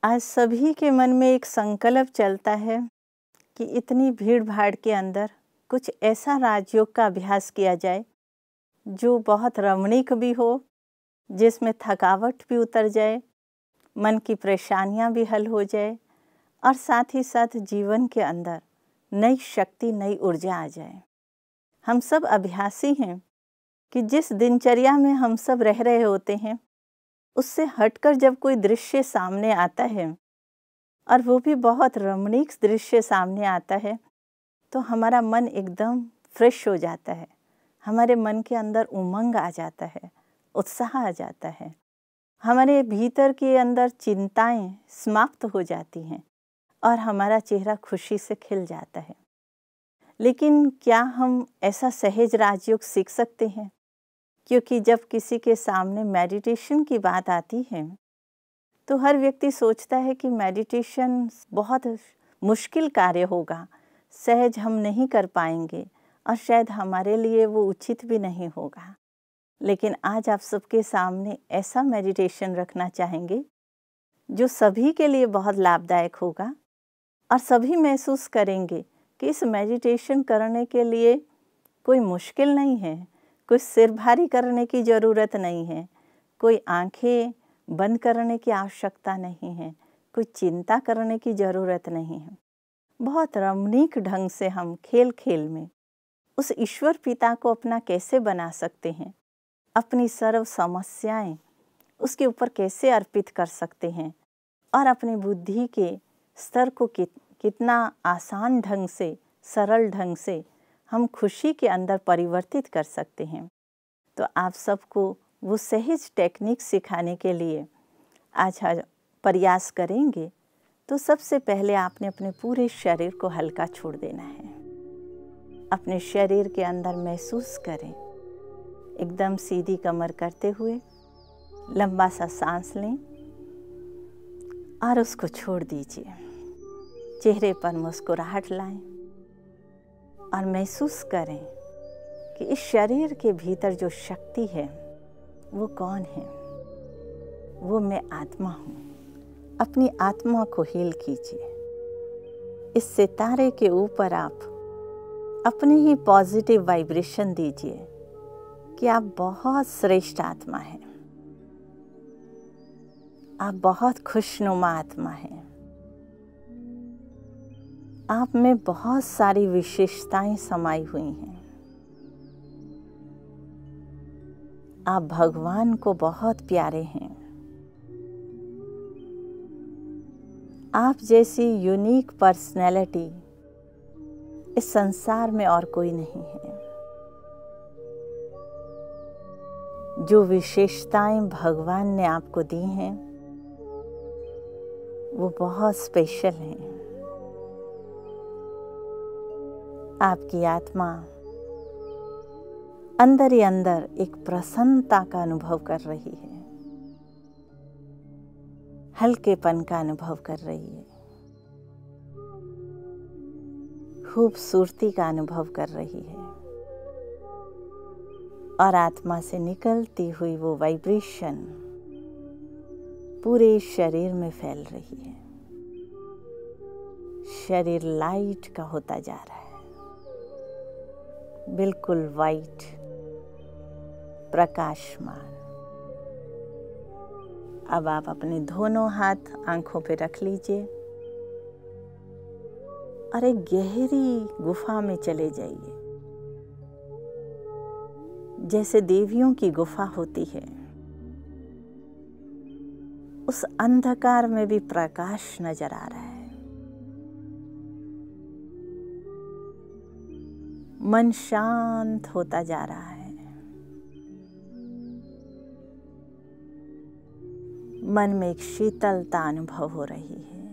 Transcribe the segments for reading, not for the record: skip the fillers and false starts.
आज सभी के मन में एक संकल्प चलता है कि इतनी भीड़-भाड़ के अंदर कुछ ऐसा राजयोग का अभ्यास किया जाए जो बहुत रमणीक भी हो, जिसमें थकावट भी उतर जाए, मन की परेशानियां भी हल हो जाए और साथ ही साथ जीवन के अंदर नई शक्ति, नई ऊर्जा आ जाए। हम सब अभ्यासी हैं कि जिस दिनचर्या में हम सब रह रहे होते हैं, उससे हटकर जब कोई दृश्य सामने आता है और वो भी बहुत रमणीक दृश्य सामने आता है, तो हमारा मन एकदम फ्रेश हो जाता है। हमारे मन के अंदर उमंग आ जाता है, उत्साह आ जाता है। हमारे भीतर के अंदर चिंताएं समाप्त हो जाती हैं और हमारा चेहरा खुशी से खिल जाता है। लेकिन क्या हम ऐसा सहज राजयोग सीख सकते हैं? क्योंकि जब किसी के सामने मेडिटेशन की बात आती है, तो हर व्यक्ति सोचता है कि मेडिटेशन बहुत मुश्किल कार्य होगा, सहज हम नहीं कर पाएंगे और शायद हमारे लिए वो उचित भी नहीं होगा। लेकिन आज आप सबके सामने ऐसा मेडिटेशन रखना चाहेंगे जो सभी के लिए बहुत लाभदायक होगा और सभी महसूस करेंगे कि इस मेडिटेशन करने के लिए कोई मुश्किल नहीं है, कोई सिर भारी करने की ज़रूरत नहीं है, कोई आंखें बंद करने की आवश्यकता नहीं है, कोई चिंता करने की ज़रूरत नहीं है। बहुत रमणीक ढंग से हम खेल खेल में उस ईश्वर पिता को अपना कैसे बना सकते हैं, अपनी सर्व समस्याएं उसके ऊपर कैसे अर्पित कर सकते हैं और अपनी बुद्धि के स्तर को कितना आसान ढंग से, सरल ढंग से हम खुशी के अंदर परिवर्तित कर सकते हैं। तो आप सबको वो सहज टेक्निक सिखाने के लिए आज प्रयास करेंगे। तो सबसे पहले आपने अपने पूरे शरीर को हल्का छोड़ देना है। अपने शरीर के अंदर महसूस करें, एकदम सीधी कमर करते हुए लंबा सा सांस लें और उसको छोड़ दीजिए। चेहरे पर मुस्कुराहट लाएं और महसूस करें कि इस शरीर के भीतर जो शक्ति है वो कौन है। वो मैं आत्मा हूँ। अपनी आत्मा को हील कीजिए। इस सितारे के ऊपर आप अपनी ही पॉजिटिव वाइब्रेशन दीजिए कि आप बहुत श्रेष्ठ आत्मा हैं, आप बहुत खुशनुमा आत्मा हैं, आप में बहुत सारी विशेषताएं समाई हुई हैं। आप भगवान को बहुत प्यारे हैं। आप जैसी यूनिक पर्सनैलिटी इस संसार में और कोई नहीं है। जो विशेषताएं भगवान ने आपको दी हैं वो बहुत स्पेशल हैं। आपकी आत्मा अंदर ही अंदर एक प्रसन्नता का अनुभव कर रही है, हल्केपन का अनुभव कर रही है, खूबसूरती का अनुभव कर रही है और आत्मा से निकलती हुई वो वाइब्रेशन पूरे शरीर में फैल रही है। शरीर लाइट का होता जा रहा है, बिल्कुल वाइट, प्रकाशमान। अब आप अपने दोनों हाथ आंखों पे रख लीजिए और एक गहरी गुफा में चले जाइए। जैसे देवियों की गुफा होती है, उस अंधकार में भी प्रकाश नजर आ रहा है। मन शांत होता जा रहा है। मन में एक शीतलता अनुभव हो रही है।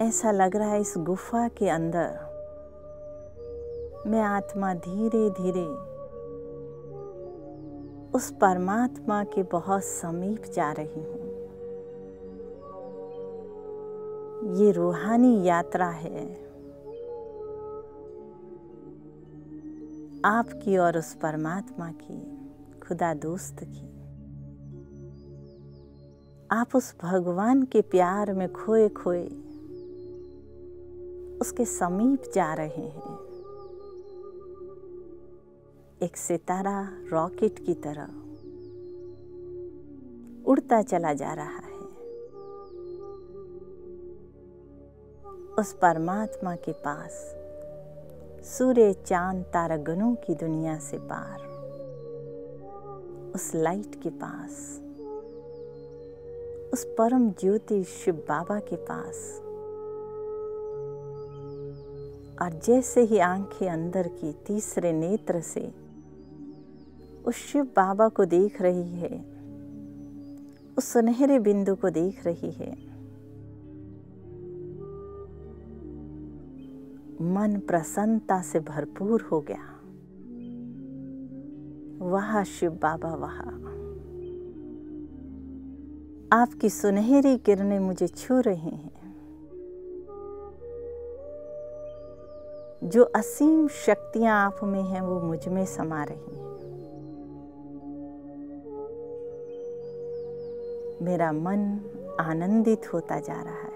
ऐसा लग रहा है इस गुफा के अंदर मैं आत्मा धीरे धीरे उस परमात्मा के बहुत समीप जा रही हूँ। ये रूहानी यात्रा है आपकी और उस परमात्मा की, खुदा दोस्त की। आप उस भगवान के प्यार में खोए खोए उसके समीप जा रहे हैं। एक सितारा रॉकेट की तरह उड़ता चला जा रहा है उस परमात्मा के पास, सूर्य चांद तारागणों की दुनिया से पार, उस लाइट के पास, उस परम ज्योति शिव बाबा के पास। और जैसे ही आंखें अंदर की तीसरे नेत्र से उस शिव बाबा को देख रही है, उस सुनहरे बिंदु को देख रही है, मन प्रसन्नता से भरपूर हो गया। वाह शिव बाबा वाह, आपकी सुनहरी किरणें मुझे छू रही हैं। जो असीम शक्तियां आप में हैं वो मुझ में समा रही हैं। मेरा मन आनंदित होता जा रहा है।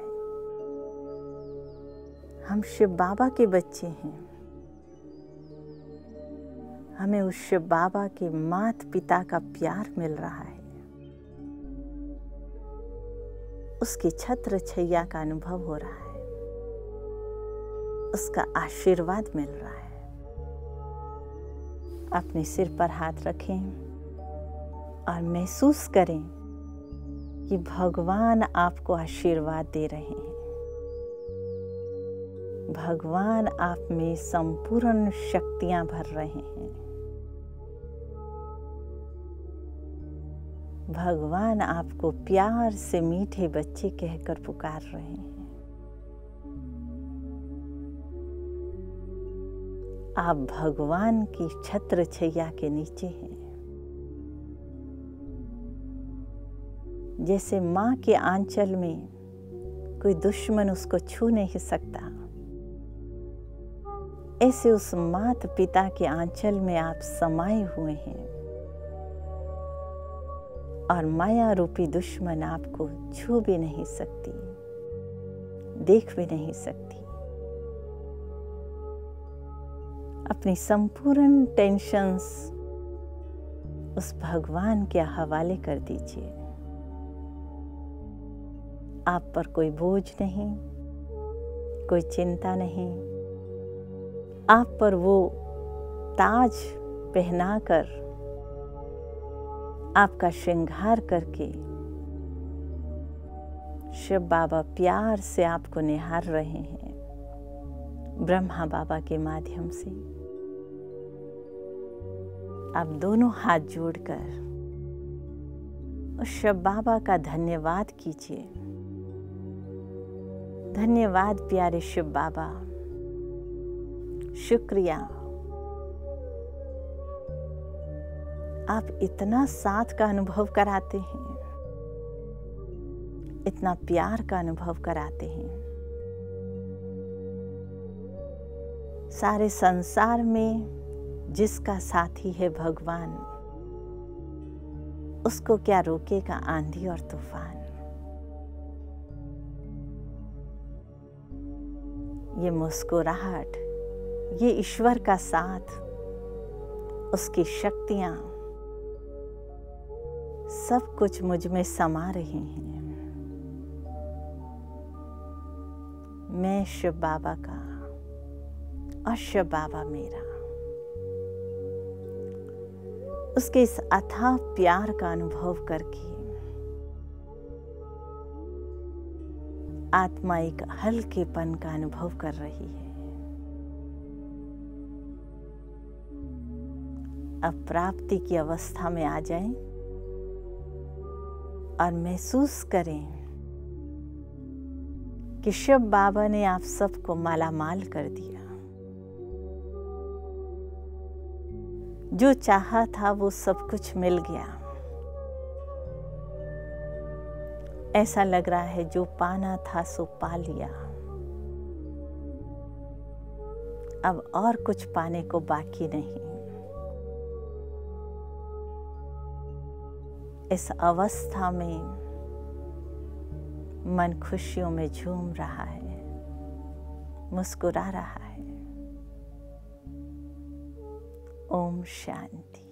हम शिव बाबा के बच्चे हैं। हमें उस शिव बाबा के माता पिता का प्यार मिल रहा है। उसकी छत्र छैया का अनुभव हो रहा है। उसका आशीर्वाद मिल रहा है। अपने सिर पर हाथ रखें और महसूस करें कि भगवान आपको आशीर्वाद दे रहे हैं। भगवान आप में संपूर्ण शक्तियां भर रहे हैं। भगवान आपको प्यार से मीठे बच्चे कहकर पुकार रहे हैं। आप भगवान की छत्र छैया के नीचे हैं। जैसे माँ के आंचल में कोई दुश्मन उसको छू नहीं सकता, ऐसे उस माता पिता के आंचल में आप समाये हुए हैं और माया रूपी दुश्मन आपको छू भी नहीं सकती, देख भी नहीं सकती। अपनी संपूर्ण टेंशन्स उस भगवान के हवाले कर दीजिए। आप पर कोई बोझ नहीं, कोई चिंता नहीं। आप पर वो ताज पहनाकर, आपका श्रृंगार करके शिव बाबा प्यार से आपको निहार रहे हैं, ब्रह्मा बाबा के माध्यम से। आप दोनों हाथ जोड़कर उस शिव बाबा का धन्यवाद कीजिए। धन्यवाद प्यारे शिव बाबा, शुक्रिया। आप इतना साथ का अनुभव कराते हैं, इतना प्यार का अनुभव कराते हैं। सारे संसार में जिसका साथी है भगवान, उसको क्या रोकेगा आंधी और तूफान। ये मुस्कुराहट, ये ईश्वर का साथ, उसकी शक्तियां सब कुछ मुझ में समा रही हैं। मैं शिव बाबा का और शिव बाबा मेरा। उसके इस अथाह प्यार का अनुभव करके आत्मा एक हल्केपन का अनुभव कर रही है। अब प्राप्ति की अवस्था में आ जाएं और महसूस करें कि शिव बाबा ने आप सबको मालामाल कर दिया। जो चाहा था वो सब कुछ मिल गया। ऐसा लग रहा है जो पाना था सो पा लिया। अब और कुछ पाने को बाकी नहीं। इस अवस्था में मन खुशियों में झूम रहा है, मुस्कुरा रहा है। ओम शांति।